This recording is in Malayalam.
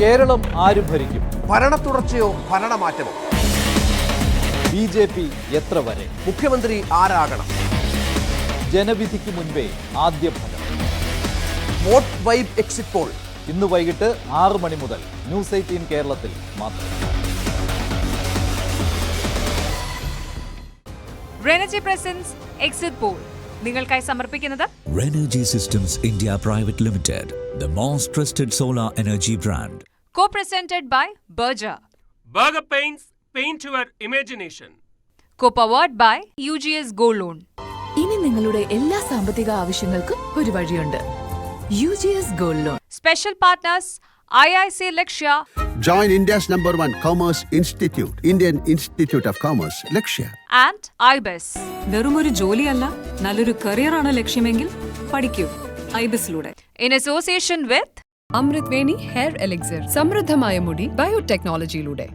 കേരളം ആര് ഭരിക്കും? ഭരണത്തുടർച്ചയോ ഭരണമാറ്റമോ? BJP എത്ര വരെ? മുഖ്യമന്ത്രി ആരാകണം? ജനവിധിക്ക് മുൻപേ ആദ്യ ഫലം. വോട്ട് വൈബ് എക്സിറ്റ് പോൾ ഇന്ന് വൈകിട്ട് 6 മണി മുതൽ ന്യൂസ് 18 കേരളത്തിൽ മാത്രം. റെനർജി പ്രസൻസ് എക്സിറ്റ് പോൾ നിങ്ങൾക്കായി സമർപ്പിക്കുന്നത് Renergy Systems India Private Limited, the most trusted solar energy brand. co-presented by Berger. Burger Paints, paint your imagination. co-powered by UGS Gold Loan. ഇനി നിങ്ങളുടെ എല്ലാ സാമ്പത്തിക ആവശ്യങ്ങൾക്കും ഒരു വഴിയുണ്ട്. UGS Gold Loan. Special partners IIC Lakshya Join India's #1 Commerce Institute, Indian Institute of Commerce, Lakshya. and IBIS. വെറുമൊരു ജോലിയല്ല, നല്ലൊരു കരിയറാണ് ലക്ഷ്യമെങ്കിൽ പഠിക്കൂ ഐബിസിലൂടെ. In association with Amrit Veni hair elixir, സമൃദ്ധമായ മുടി ബയോടെക്നോളജിയിലൂടെ.